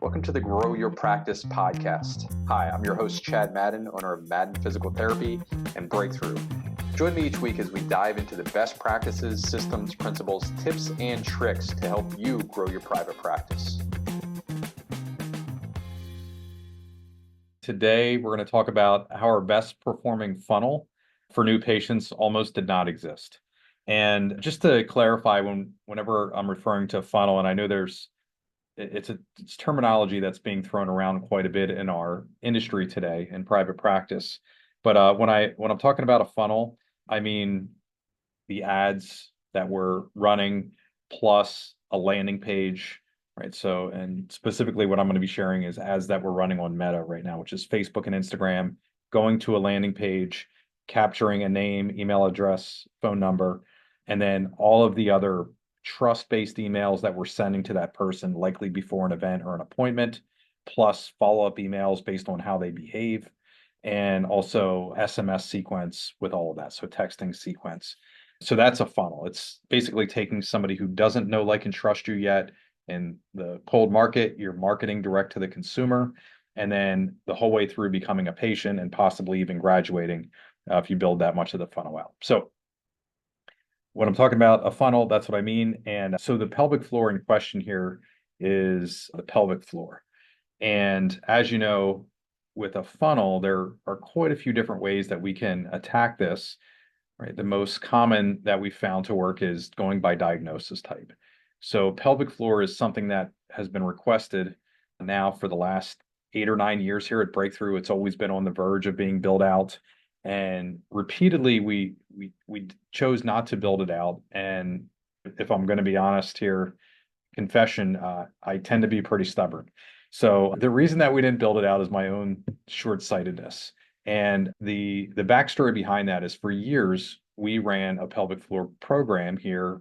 Welcome to the Grow Your Practice podcast. Hi, I'm your host, Chad Madden, owner of Madden Physical Therapy and Breakthrough. Join me each week as we dive into the best practices, systems, principles, tips, and tricks to help you grow your private practice. Today, we're going to talk about how our best performing funnel for new patients almost did not exist. And just to clarify, whenever I'm referring to funnel, and I know it's terminology that's being thrown around quite a bit in our industry today in private practice. But when I'm talking about a funnel, I mean the ads that we're running plus a landing page, right? So, and specifically what I'm going to be sharing is ads that we're running on Meta right now, which is Facebook and Instagram, going to a landing page, capturing a name, email address, phone number, and then all of the other trust-based emails that we're sending to that person, likely before an event or an appointment, plus follow-up emails based on how they behave, and also SMS sequence with all of that, so texting sequence. So that's a funnel. It's basically taking somebody who doesn't know, like, and trust you yet in the cold market, you're marketing direct to the consumer, and then the whole way through becoming a patient and possibly even graduating if you build that much of the funnel out. So when I'm talking about a funnel, that's what I mean. And so the pelvic floor in question here is the pelvic floor. And as you know, with a funnel, there are quite a few different ways that we can attack this, right? The most common that we found to work is going by diagnosis type. So pelvic floor is something that has been requested now for the last 8 or 9 years here at Breakthrough. It's always been on the verge of being built out. And repeatedly, we chose not to build it out. And if I'm going to be honest here, confession, I tend to be pretty stubborn. So the reason that we didn't build it out is my own short-sightedness. And the backstory behind that is for years, we ran a pelvic floor program here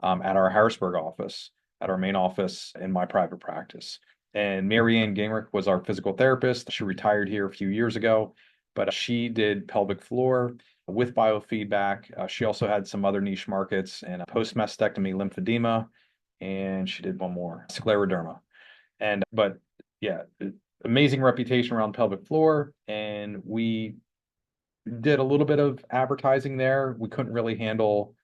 at our Harrisburg office, at our main office in my private practice. And Mary Ann Gingrich was our physical therapist. She retired here a few years ago, but she did pelvic floor with biofeedback. She also had some other niche markets and a post-mastectomy lymphedema, and she did one more, scleroderma. But yeah, amazing reputation around pelvic floor, and we did a little bit of advertising there. We couldn't really handle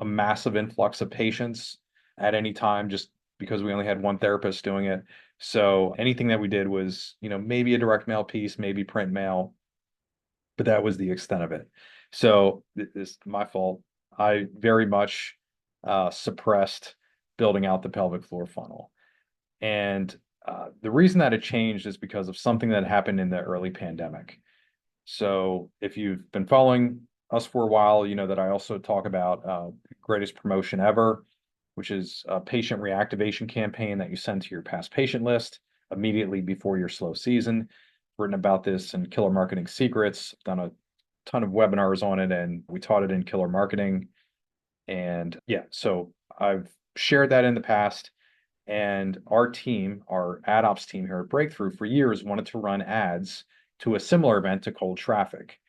a massive influx of patients at any time just because we only had one therapist doing it. So anything that we did was, maybe a direct mail piece, maybe print mail, but that was the extent of it. So this is my fault. I very much suppressed building out the pelvic floor funnel. And the reason that it changed is because of something that happened in the early pandemic. So if you've been following us for a while, you know that I also talk about Greatest Promotion Ever, which is a patient reactivation campaign that you send to your past patient list immediately before your slow season. Written about this in Killer Marketing Secrets, done a ton of webinars on it, and we taught it in Killer Marketing. And yeah, so I've shared that in the past. And our team, our ad ops team here at Breakthrough, for years wanted to run ads to a similar event to cold traffic.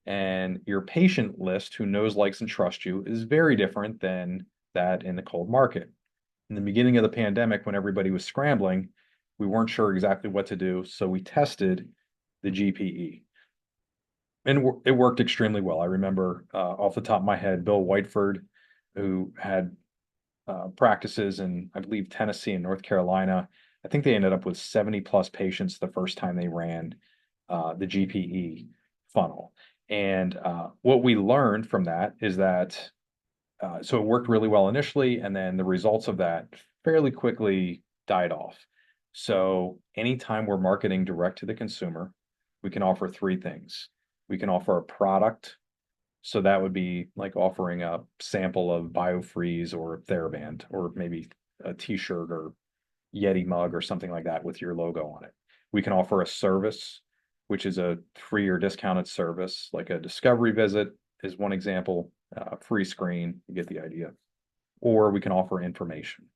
And your patient list who knows, likes, and trusts you is very different than that in the cold market. In the beginning of the pandemic, when everybody was scrambling, we weren't sure exactly what to do. So we tested the GPE. And it worked extremely well. I remember off the top of my head, Bill Whiteford, who had practices in, I believe, Tennessee and North Carolina. I think they ended up with 70 plus patients the first time they ran the GPE funnel. And what we learned from that is that, so it worked really well initially, and then the results of that fairly quickly died off. So anytime we're marketing direct to the consumer, we can offer 3 things. We can offer a product. So that would be like offering a sample of BioFreeze or TheraBand, or maybe a t-shirt or Yeti mug or something like that with your logo on it. We can offer a service, which is a free or discounted service, like a discovery visit is one example, free screen, you get the idea. Or we can offer information.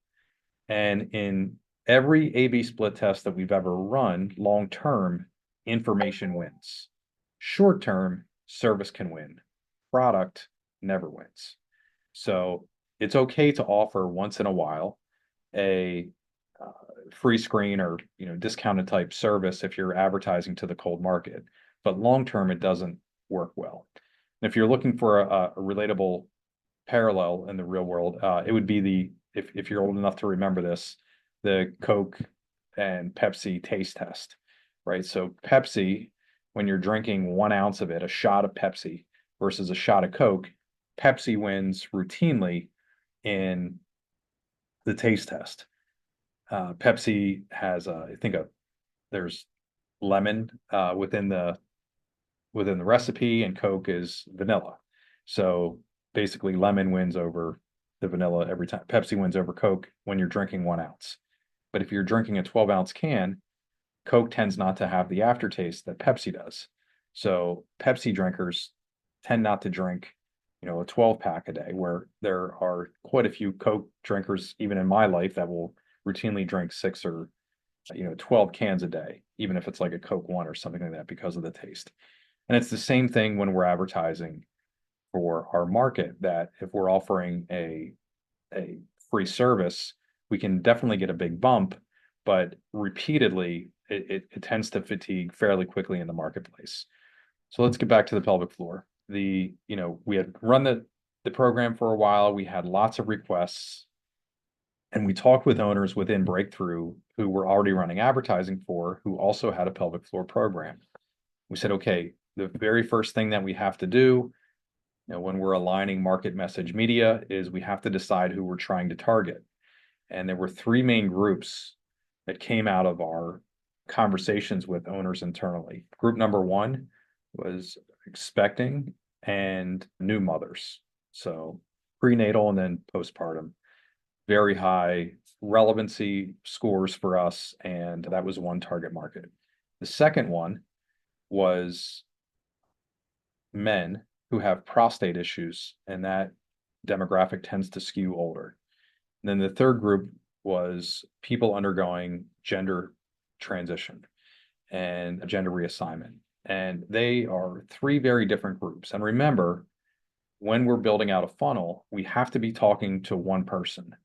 And in every A/B split test that we've ever run, long-term, information wins. Short-term, service can win. Product never wins. So it's okay to offer once in a while a free screen or discounted type service if you're advertising to the cold market. But long term, it doesn't work well. And if you're looking for a relatable parallel in the real world, it would be if you're old enough to remember this, the Coke and Pepsi taste test, right? So Pepsi, when you're drinking 1 ounce of it, a shot of Pepsi versus a shot of Coke, Pepsi wins routinely in the taste test. Pepsi has, I think, there's lemon within the recipe, and Coke is vanilla. So basically, lemon wins over the vanilla every time. Pepsi wins over Coke when you're drinking 1 ounce. But if you're drinking a 12-ounce can, Coke tends not to have the aftertaste that Pepsi does. So Pepsi drinkers tend not to drink, a 12-pack a day, where there are quite a few Coke drinkers, even in my life, that will routinely drink 6 or 12 cans a day, even if it's like a Coke One or something like that, because of the taste. And it's the same thing when we're advertising for our market, that if we're offering a free service, we can definitely get a big bump, but repeatedly it tends to fatigue fairly quickly in the marketplace. So let's get back to the pelvic floor. We had run the program for a while. We had lots of requests, and we talked with owners within Breakthrough who were already running advertising for, who also had a pelvic floor program. We said, okay, the very first thing that we have to do, when we're aligning market message media, is we have to decide who we're trying to target. And there were 3 main groups that came out of our conversations with owners internally. Group number 1 was expecting and new mothers. So prenatal and then postpartum. Very high relevancy scores for us, and that was one target market. The second one was men who have prostate issues, and that demographic tends to skew older. And then the third group was people undergoing gender transition and gender reassignment. And they are 3 very different groups. And remember, when we're building out a funnel, we have to be talking to one person,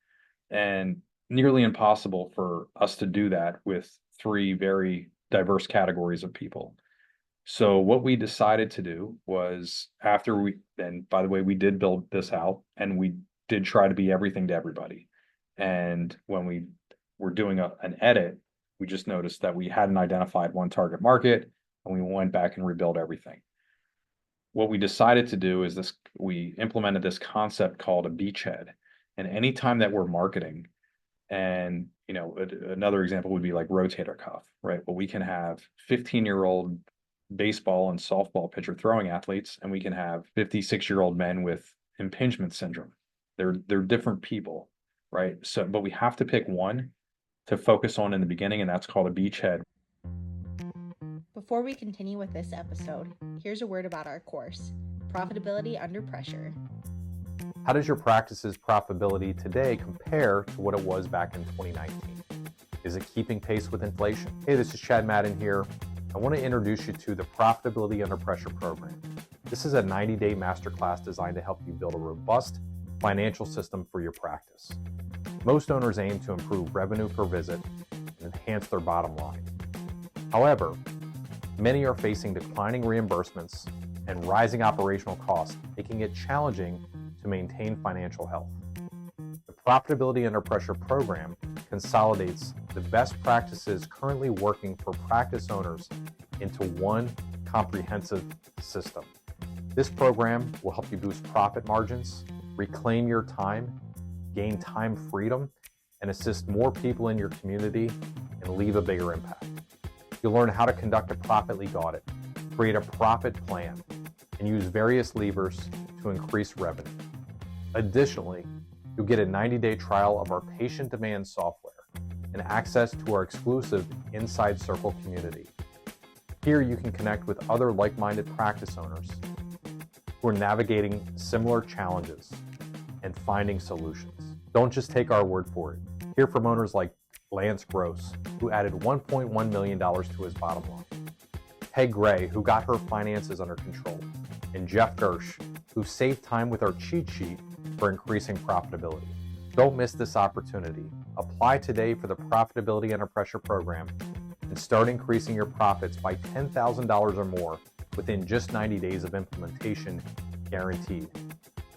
and nearly impossible for us to do that with 3 very diverse categories of people. So what we decided to do was, and by the way, we did build this out, and we did try to be everything to everybody. And when we were doing an edit, we just noticed that we hadn't identified one target market, and we went back and rebuilt everything. What we decided to do is we implemented this concept called a beachhead. And anytime that we're marketing, and another example would be like rotator cuff, right? Well, we can have 15-year-old baseball and softball pitcher throwing athletes, and we can have 56-year-old men with impingement syndrome. They're different people, right? So, but we have to pick one to focus on in the beginning, and that's called a beachhead. Before we continue with this episode, here's a word about our course, Profitability Under Pressure. How does your practice's profitability today compare to what it was back in 2019? Is it keeping pace with inflation? Hey, this is Chad Madden here. I want to introduce you to the Profitability Under Pressure program. This is a 90-day masterclass designed to help you build a robust financial system for your practice. Most owners aim to improve revenue per visit and enhance their bottom line. However, many are facing declining reimbursements and rising operational costs, making it challenging to maintain financial health. The Profitability Under Pressure program consolidates the best practices currently working for practice owners into one comprehensive system. This program will help you boost profit margins, reclaim your time, gain time freedom, and assist more people in your community and leave a bigger impact. You'll learn how to conduct a profit leak audit, create a profit plan, and use various levers to increase revenue. Additionally, you'll get a 90-day trial of our patient demand software and access to our exclusive Inside Circle community. Here you can connect with other like-minded practice owners who are navigating similar challenges and finding solutions. Don't just take our word for it. Hear from owners like Lance Gross, who added $1.1 million to his bottom line, Peg Gray, who got her finances under control, and Jeff Gersh, who saved time with our cheat sheet for increasing profitability. Don't miss this opportunity. Apply today for the Profitability Under Pressure program and start increasing your profits by $10,000 or more within just 90 days of implementation, guaranteed.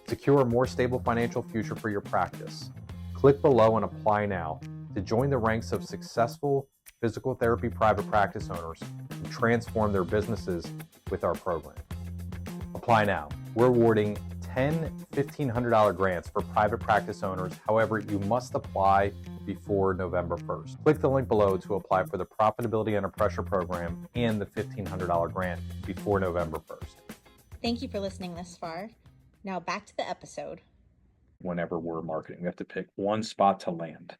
Secure a more stable financial future for your practice. Click below and apply now to join the ranks of successful physical therapy private practice owners who transform their businesses with our program. Apply now. We're awarding 10 $1,500 grants for private practice owners. However, you must apply before November 1st. Click the link below to apply for the Profitability Under Pressure program and the $1,500 grant before November 1st. Thank you for listening this far. Now back to the episode. Whenever we're marketing, we have to pick one spot to land,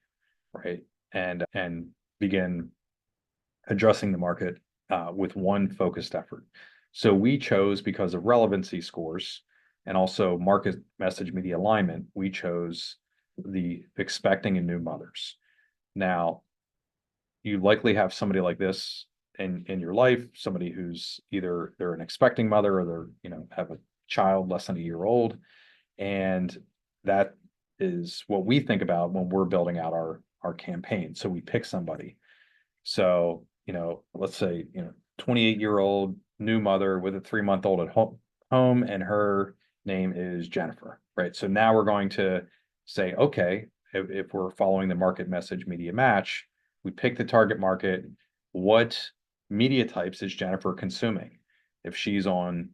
right? And begin addressing the market with one focused effort. So we chose, because of relevancy scores and also market message media alignment, we chose the expecting and new mothers. Now, you likely have somebody like this in your life, somebody who's either they're an expecting mother or they're, have a child less than a year old. And that is what we think about when we're building out our campaign. So we pick somebody. So, let's say, 28-year-old new mother with a 3-month-old at home, and her name is Jennifer, right? So now we're going to say, okay, if we're following the market message media match, we pick the target market. What media types is Jennifer consuming? If she's watching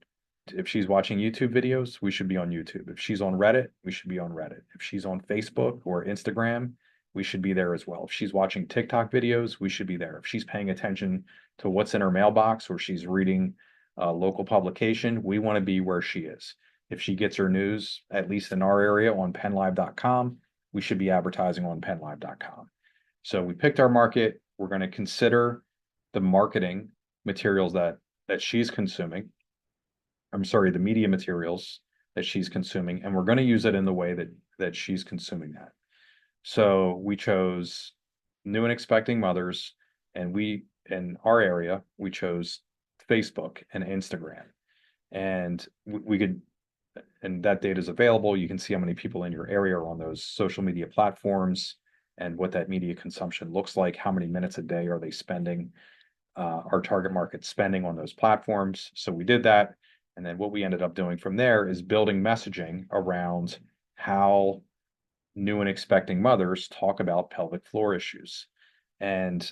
YouTube videos, we should be on YouTube. If she's on Reddit, we should be on Reddit. If she's on Facebook or Instagram, we should be there as well. If she's watching TikTok videos, we should be there. If she's paying attention to what's in her mailbox or she's reading a local publication, we want to be where she is. If she gets her news, at least in our area, on penlive.com, we should be advertising on penlive.com. So we picked our market. We're going to consider the marketing materials that she's consuming. The media materials that she's consuming, and we're going to use it in the way that she's consuming that. So we chose new and expecting mothers, and in our area, we chose Facebook and Instagram. And and that data is available. You can see how many people in your area are on those social media platforms and what that media consumption looks like. How many minutes a day are they spending, our target market spending on those platforms? So we did that. And then what we ended up doing from there is building messaging around how new and expecting mothers talk about pelvic floor issues. And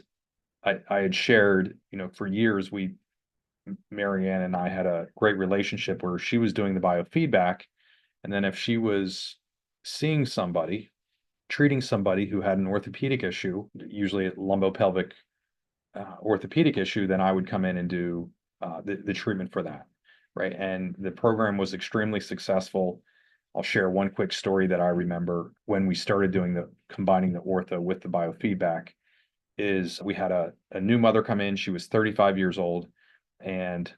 I had shared, for years, Marianne and I had a great relationship where she was doing the biofeedback. And then if she was seeing somebody, treating somebody who had an orthopedic issue, usually a lumbopelvic orthopedic issue, then I would come in and do the treatment for that. Right. And the program was extremely successful. I'll share one quick story that I remember when we started combining the ortho with the biofeedback. Is we had a new mother come in. She was 35 years old, and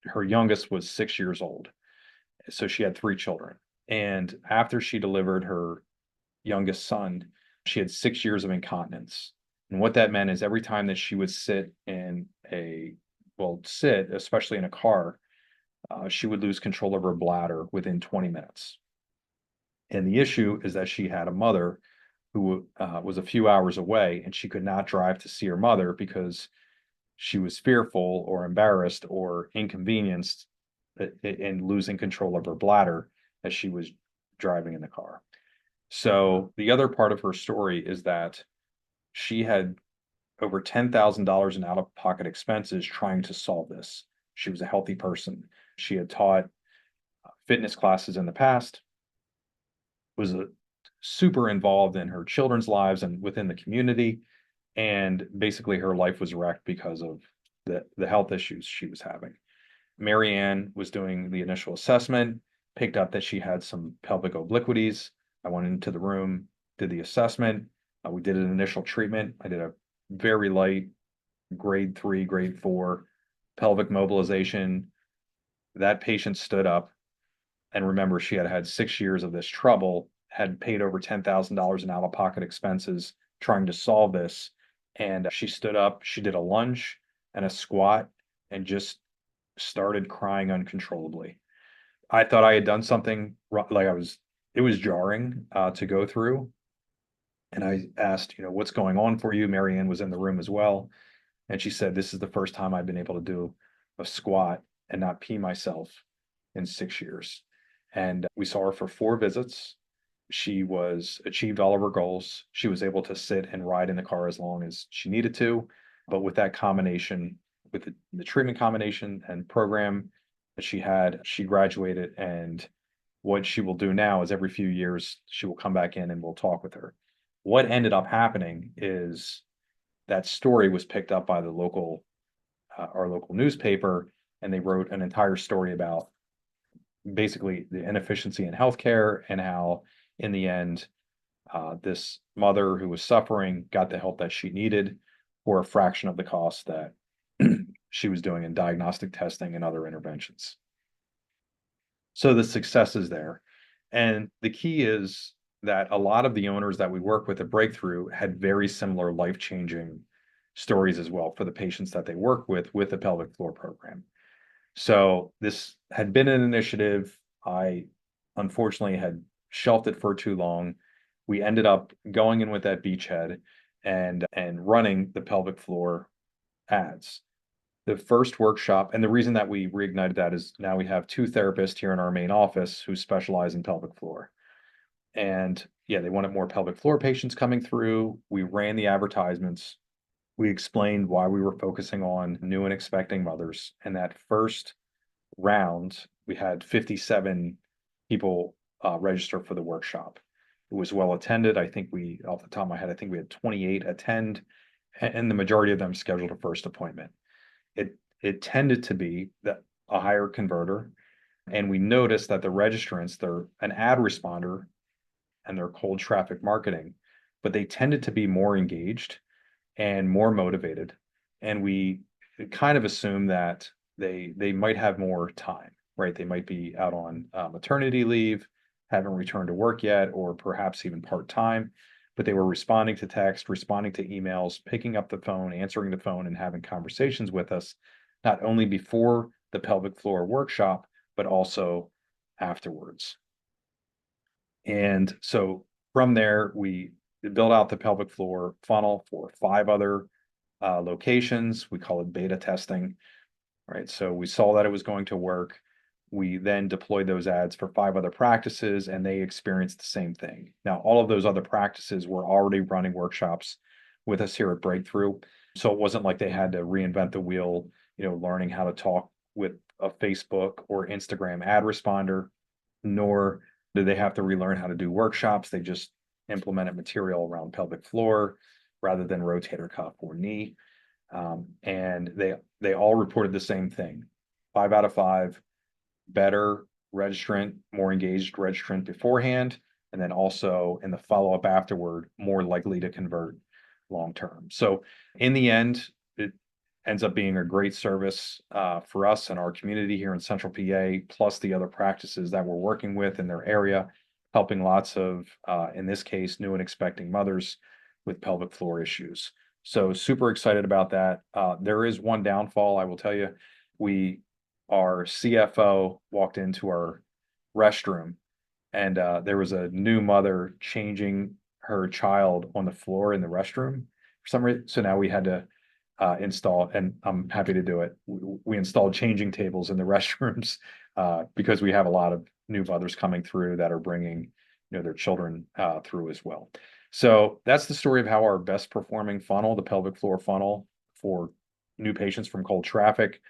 her youngest was 6 years old. So she had 3 children. And after she delivered her youngest son, she had 6 years of incontinence. And what that meant is every time that she would sit, especially in a car, she would lose control of her bladder within 20 minutes. And the issue is that she had a mother who was a few hours away, and she could not drive to see her mother because she was fearful or embarrassed or inconvenienced in losing control of her bladder as she was driving in the car. So the other part of her story is that she had over $10,000 in out-of-pocket expenses trying to solve this. She was a healthy person. She had taught fitness classes in the past, was super involved in her children's lives and within the community. And basically her life was wrecked because of the health issues she was having. Marianne was doing the initial assessment, picked up that she had some pelvic obliquities. I went into the room, did the assessment. We did an initial treatment. I did a very light grade 3, grade 4 pelvic mobilization. That patient stood up, and remember, she had had 6 years of this trouble, had paid over $10,000 in out-of-pocket expenses trying to solve this. And she stood up, she did a lunge and a squat and just started crying uncontrollably. I thought I had done something it was jarring to go through. And I asked, what's going on for you? Marianne was in the room as well. And she said, this is the first time I've been able to do a squat and not pee myself in 6 years. And we saw her for 4 visits. She achieved all of her goals. She was able to sit and ride in the car as long as she needed to. But with that combination, with the treatment combination and program that she had, she graduated. And what she will do now is every few years, she will come back in and we'll talk with her. What ended up happening is that story was picked up by our local newspaper, and they wrote an entire story about basically the inefficiency in healthcare and how, in the end, this mother who was suffering got the help that she needed for a fraction of the cost that she was doing in diagnostic testing and other interventions. So the success is there. And the key is that a lot of the owners that we work with at Breakthrough had very similar life-changing stories as well for the patients that they work with the pelvic floor program. So this had been an initiative. I unfortunately had shelved it for too long. We ended up going in with that Beachhead and running the pelvic floor ads. The first workshop, and the reason that we reignited that is now we have 2 therapists here in our main office who specialize in pelvic floor. And yeah, they wanted more pelvic floor patients coming through. We ran the advertisements. We explained why we were focusing on new and expecting mothers. And that first round, we had 57 people register for the workshop. It was well attended. I think off the top of my head, I think we had 28 attend, and the majority of them scheduled a first appointment. It tended to be a higher converter, and we noticed that the registrants, they're an ad responder and they're cold traffic marketing, but they tended to be more engaged and more motivated. And we kind of assume that they might have more time, right? They might be out on maternity leave, haven't returned to work yet, or perhaps even part-time, but they were responding to text, responding to emails, picking up the phone, answering the phone, and having conversations with us, not only before the pelvic floor workshop, but also afterwards. And so from there, we built out the pelvic floor funnel for 5 other locations. We call it beta testing, right? So we saw that it was going to work. We then deployed those ads for 5 other practices, and they experienced the same thing. Now, all of those other practices were already running workshops with us here at Breakthrough. So it wasn't like they had to reinvent the wheel, learning how to talk with a Facebook or Instagram ad responder, nor did they have to relearn how to do workshops. They just implemented material around pelvic floor rather than rotator cuff or knee. And they all reported the same thing. 5 out of 5, better registrant, more engaged registrant beforehand, and then also in the follow-up afterward, more likely to convert long-term. So in the end, it ends up being a great service for us and our community here in Central PA, plus the other practices that we're working with in their area, helping lots of, in this case, new and expecting mothers with pelvic floor issues. So super excited about that. There is one downfall, I will tell you. Our CFO walked into our restroom, and there was a new mother changing her child on the floor in the restroom for some reason. So now we had to install, and I'm happy to do it. We installed changing tables in the restrooms because we have a lot of new mothers coming through that are bringing their children through as well. So that's the story of how our best performing funnel, the pelvic floor funnel for new patients from cold traffic,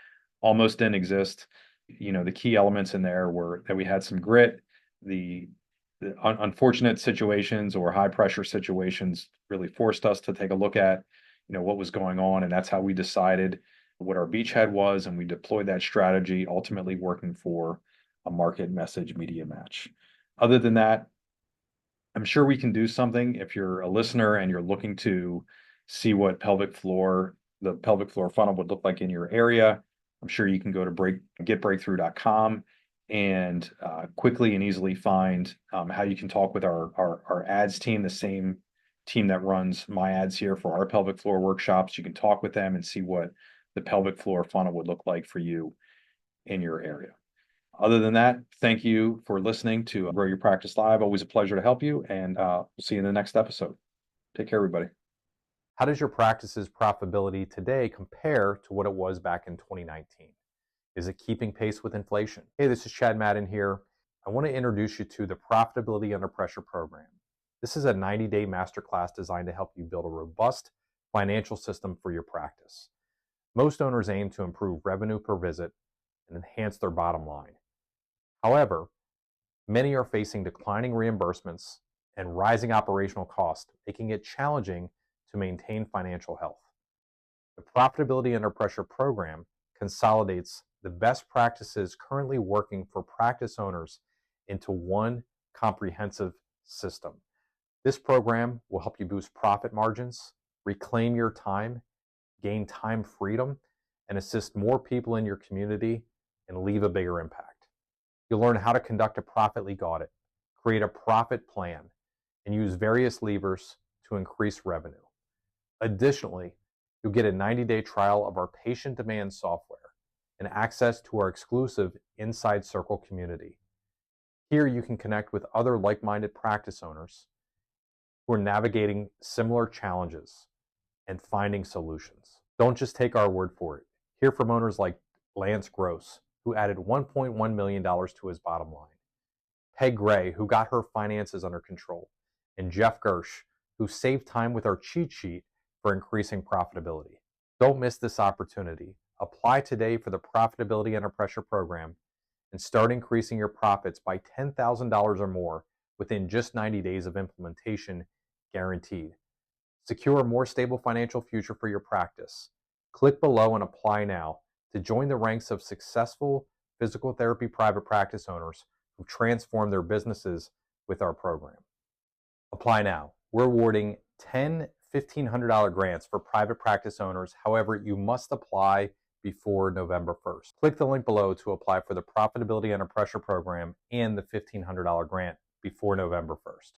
almost didn't exist. The key elements in there were that we had some grit. The unfortunate situations or high pressure situations really forced us to take a look at what was going on, and that's how we decided what our beachhead was, and we deployed that strategy, ultimately working for a market message media match. Other than that, I'm sure we can do something. If you're a listener and you're looking to see what the pelvic floor funnel would look like in your area, I'm sure you can go to getbreakthrough.com and quickly and easily find how you can talk with our ads team, the same team that runs my ads here for our pelvic floor workshops. You can talk with them and see what the pelvic floor funnel would look like for you in your area. Other than that, thank you for listening to Grow Your Practice Live. Always a pleasure to help you, and we'll see you in the next episode. Take care, everybody. How does your practice's profitability today compare to what it was back in 2019? Is it keeping pace with inflation? Hey, this is Chad Madden here. I want to introduce you to the Profitability Under Pressure program. This is a 90-day masterclass designed to help you build a robust financial system for your practice. Most owners aim to improve revenue per visit and enhance their bottom line. However, many are facing declining reimbursements and rising operational costs, making it challenging to maintain financial health. The Profitability Under Pressure program consolidates the best practices currently working for practice owners into one comprehensive system. This program will help you boost profit margins, reclaim your time, gain time freedom, and assist more people in your community and leave a bigger impact. You'll learn how to conduct a profit leak audit, create a profit plan, and use various levers to increase revenue. Additionally, you'll get a 90-day trial of our patient demand software and access to our exclusive Inside Circle community. Here you can connect with other like-minded practice owners who are navigating similar challenges and finding solutions. Don't just take our word for it. Hear from owners like Lance Gross, who added $1.1 million to his bottom line, Peg Gray, who got her finances under control, and Jeff Gersh, who saved time with our cheat sheet for increasing profitability. Don't miss this opportunity. Apply today for the Profitability Under Pressure program and start increasing your profits by $10,000 or more within just 90 days of implementation, guaranteed. Secure a more stable financial future for your practice. Click below and apply now to join the ranks of successful physical therapy private practice owners who transform their businesses with our program. Apply now. We're awarding 10 $1,500 grants for private practice owners. However, you must apply before November 1st. Click the link below to apply for the Profitability Under Pressure program and the $1,500 grant before November 1st.